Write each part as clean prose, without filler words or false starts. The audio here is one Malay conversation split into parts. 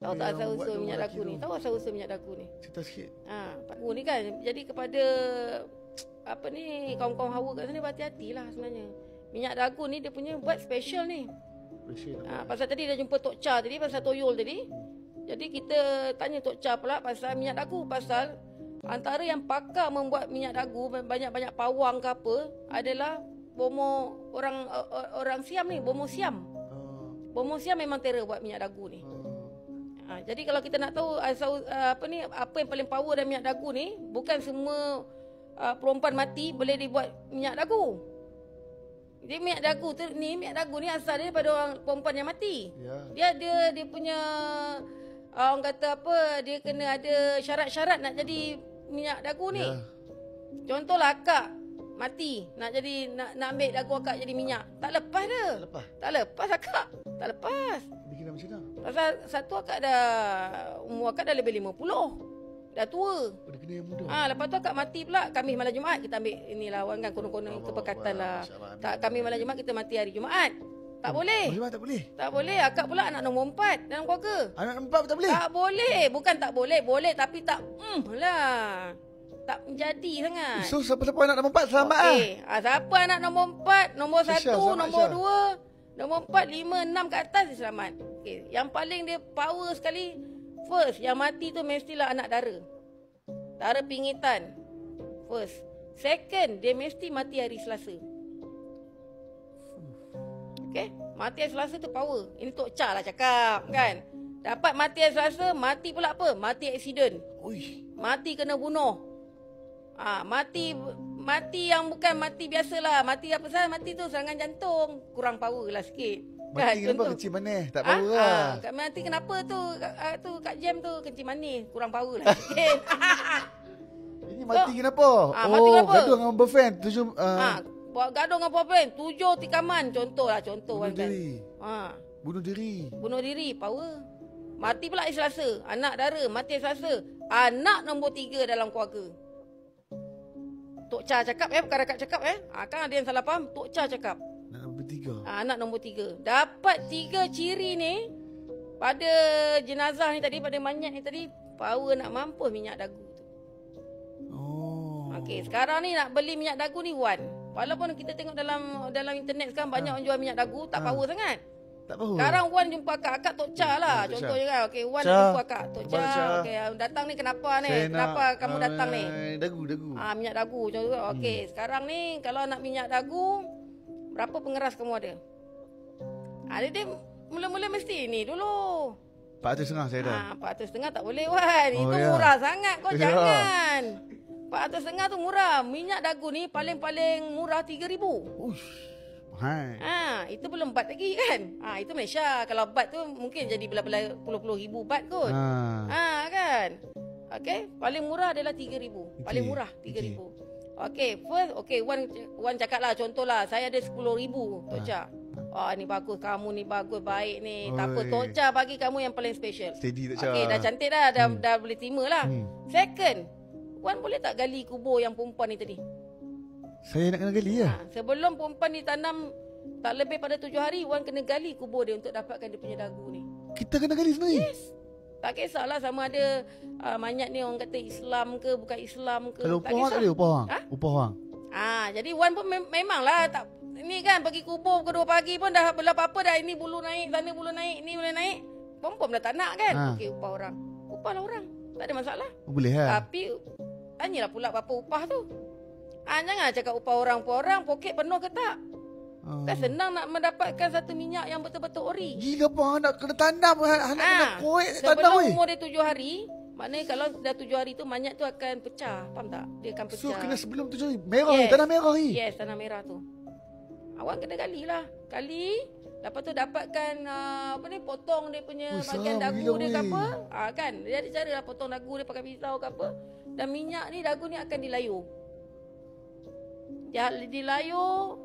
Tahu tak asal-usul minyak dagu ni? Tahu asal-usul minyak dagu ni? Cerita sikit. Dagu ni kan. Jadi kepada apa ni, kaum-kaum Hawa kat sana berhati-hatilah sebenarnya. Minyak dagu ni dia punya buat special ni. Pasal tadi dah jumpa Tok Cha tadi, pasal toyol tadi. Jadi kita tanya Tok Cha pula pasal minyak dagu. Pasal antara yang pakar membuat minyak dagu, banyak-banyak pawang ke apa, adalah bomo orang Siam ni, bomo Siam. Bomo Siam memang terror buat minyak dagu ni. Jadi kalau kita nak tahu asal apa yang paling power dalam minyak dagu ni, bukan semua perempuan mati boleh dibuat minyak dagu. Jadi minyak dagu asal dia daripada orang perempuan yang mati. Dia punya orang kata apa, dia kena ada syarat-syarat nak jadi minyak dagu ni. Contohlah akak mati, nak ambil dagu akak jadi minyak. Tak lepas dia. Tak lepas akak. Tak lepas. Dia kena macam mana? Pasal satu akak umur akak dah lebih 50. Dah tua. Dia kena yang muda. Lepas tu akak mati pula Khamis malam Jumaat. Kita ambil inilah kan, konon-konon kepekatan lah. Tak, Khamis malam Jumaat kita mati hari Jumaat. Tak boleh. Tak boleh. Tak boleh. Akak pula anak nombor 4 dalam keluarga. Anak nombor 4 tak boleh? Tak boleh. Bukan tak boleh. Boleh tapi tak lah. Tak menjadi sangat. So siapa-siapa anak nombor 4 selamat lah. Siapa anak nombor 4, nombor 1, nombor 2, nombor 4, 5, 6 ke atas dia selamat. Yang paling dia power sekali, first, yang mati tu mestilah anak dara. Dara pingitan. First. Second, dia mesti mati hari Selasa. Mati hari Selasa tu power. Ini Tok Cha lah cakap kan. Dapat mati hari Selasa, mati pula apa? Mati aksiden. Mati kena bunuh. Mati yang bukan mati biasalah. Mati apa sahaja, mati tu serangan jantung. Kurang power lah sikit. Mati kenapa kencing manis? Tak power lah. Mati kenapa tu Kak Jem tu kencing manis. Kurang power lah sikit. Ini mati kenapa? Mati kenapa? Gaduh dengan boyfriend. Buat gaduh dengan boyfriend. 7 tikaman. Contoh Bunuh diri. Bunuh diri. Power. Mati pula hari Selasa. Anak dara. Mati hari Selasa. Anak nombor 3 dalam keluarga. Tok Cha cakap bukan akak cakap kan ada yang salah faham. Tok Cha cakap. Anak nombor 3. Anak nombor 3. Dapat 3 ciri ni pada jenazah ni tadi, pada mayat ni tadi, power nak mampus minyak dagu tu. Sekarang ni nak beli minyak dagu ni walaupun kita tengok dalam internet sekarang banyak orang jual minyak dagu, tak power sangat. Tak power. Sekarang Wan jumpa akak Tok Cha lah. Contohnya kan. Wan nak jumpa akak Tok Cha. Datang ni kenapa ni? Kenapa kamu datang ni? Dagu. Minyak dagu contoh. Sekarang ni kalau nak minyak dagu, berapa pengeras kamu ada? Dia mula-mula mesti ni dulu. 400.5 saya dah. 400.5 tak boleh Wan. Itu murah sangat kau jangan. 400.5 tu murah. Minyak dagu ni paling-paling murah 3,000. Itu belum bat lagi kan. Itu Malaysia. Kalau bat tu mungkin jadi belah-belah puluh-puluh ribu bat kot. Kan. Paling murah adalah 3,000. Paling murah 3,000. First Wan cakap lah, contohlah saya ada 10,000 Tok Cha. Ni bagus, kamu ni bagus, baik ni. Tak apa, Tok Cha bagi kamu yang paling special. Steady Tok Cha. Dah cantik dah, dah boleh terima lah. Second, Wan boleh tak gali kubur yang perempuan ni tadi? Saya nak kena gali lah. Sebelum perempuan ditanam tak lebih pada 7 hari, Wan kena gali kubur dia untuk dapatkan dia punya dagu ni. Kita kena gali sendiri? Yes. Tak kisahlah sama ada mayat ni orang kata Islam ke bukan Islam ke. Kalau upah orang tak boleh upah orang? Upah orang? Jadi Wan pun memanglah tak. Ni kan pergi kubur pukul 2 pagi pun dah belah apa-apa dah. Ini bulu naik, sana bulu naik, ni boleh naik. Perempuan dah tak nak kan. Upah orang. Upahlah orang. Tak ada masalah. Boleh lah. Tapi tanyalah pula berapa upah tu. Jangan cakap upah orang, poket penuh ke tak? Kan senang nak mendapatkan satu minyak yang betul-betul ori. Gila apa nak kena tanam, anak kena koek tanam. Sebelum umur dia 7 hari, maknanya kalau dah 7 hari tu mayat tu akan pecah. Faham tak? Dia akan pecah. So kena sebelum 7 hari. Merah ni, tanah merah ni. Yes, tanah merah tu. Awak kena gali lah. Lepas tu dapatkan potong dia punya bahagian dagu dia ke apa. Kan? Dia ada cara lah potong dagu dia pakai pisau ke apa. Dan minyak ni, dagu ni akan dilayur. Dia dilayur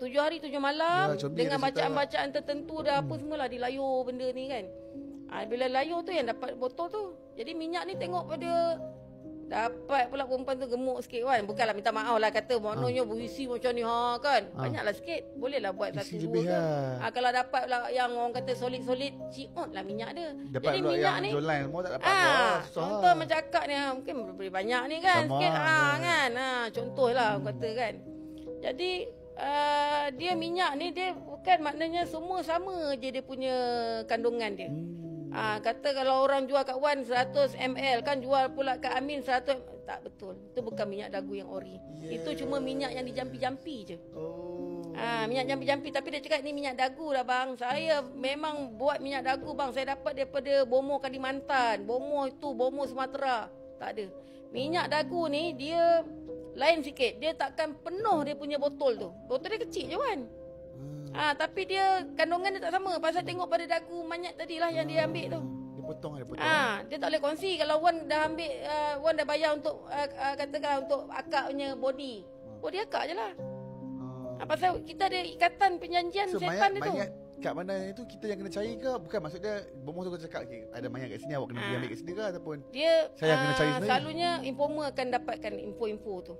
7 hari 7 malam dengan bacaan-bacaan tertentu dah apa semualah dilayur benda ni kan. Bila layur tu yang dapat botol tu. Jadi minyak ni tengok pada Dapat pula perempuan tu gemuk sikit kan. Bukanlah minta maaf lah kata maknanya berisi macam ni kan. Banyaklah sikit. Bolehlah buat isi 1 lebih 2 kan. lah. Kalau dapat pula yang orang kata solid-solid, ciut lah minyak dia. Dapat Jadi pula minyak yang ni jual lain semua tak dapat pula. contoh macam akak ni mungkin beri banyak ni kan. Sama Sikit lah. kan. Contohlah orang kata kan. Jadi dia minyak ni dia bukan maknanya semua sama je dia punya kandungan dia. Kata kalau orang jual kat Wan 100 ml kan jual pula kat Amin 100 tak betul. Itu bukan minyak dagu yang ori. Itu cuma minyak yang dijampi-jampi je. Minyak jampi-jampi. Tapi dia cakap ni minyak dagu lah bang. Saya memang buat minyak dagu bang. Saya dapat daripada Bomo Kalimantan. Bomo itu, Bomo Sumatera. Tak ada. Minyak dagu ni dia lain sikit. Dia takkan penuh dia punya botol tu. Botol dia kecil je kan. Tapi dia kandungan dia tak sama. Pasal tengok pada dagu manyak tadilah yang dia ambil tu. Dia potong. Dia tak boleh kongsi. Kalau Wan dah ambil, Wan dah bayar untuk katakanlah untuk akak punya body. Body akak je lah. Pasal kita ada ikatan perjanjian sepan dia tu. Mayat kat mana itu kita yang kena cari ke? Bukan, maksud dia bomoh tu cakap ada mayat kat sini awak kena pergi ambil kat sini ke ataupun dia saya kena cari sendiri? Selalunya informer akan dapatkan info-info tu.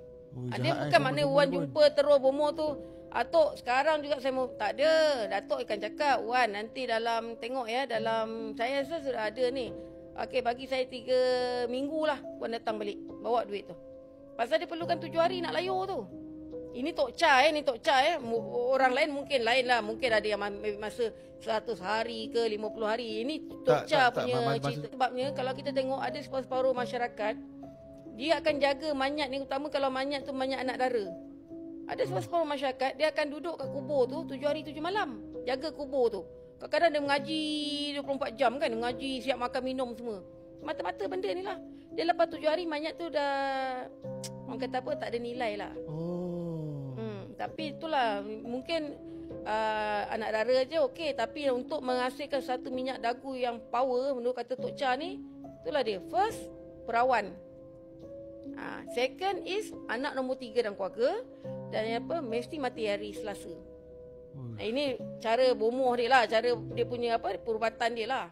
Dia Jahat bukan makna Wan jumpa terus bomoh tu. Atok sekarang juga saya mau tak ada. Datuk akan cakap, Wan nanti dalam tengok ya dalam saya rasa sudah ada ni. Okey bagi saya 3 minggu lah Wan datang balik bawa duit tu. Pasal dia perlukan 7 hari nak layur tu. Ini Tok Cha ni Tok Cha orang lain mungkin lain lah. Mungkin ada yang masa 100 hari ke 50 hari. Ini Tok Cha punya cerita. Sebabnya kalau kita tengok ada separuh-separuh masyarakat dia akan jaga manyat ni, utama kalau manyat tu manyat anak dara. Ada separuh masyarakat dia akan duduk kat kubur tu 7 hari 7 malam. Jaga kubur tu. Kadang-kadang dia mengaji 24 jam kan. Dia mengaji, siap makan minum semua. Mata-mata benda ni lah. Dia lepas 7 hari manyat tu dah orang kata apa tak ada nilai lah. Tapi itulah mungkin anak dara je okey. Tapi untuk menghasilkan satu minyak dagu yang power menurut kata Tok Cha ni, itulah dia. First, perawan. Second is anak nombor 3 dalam keluarga. Dan yang apa, mesti mati hari Selasa. Ini cara bomoh dia lah. Cara dia punya apa, perubatan dia lah.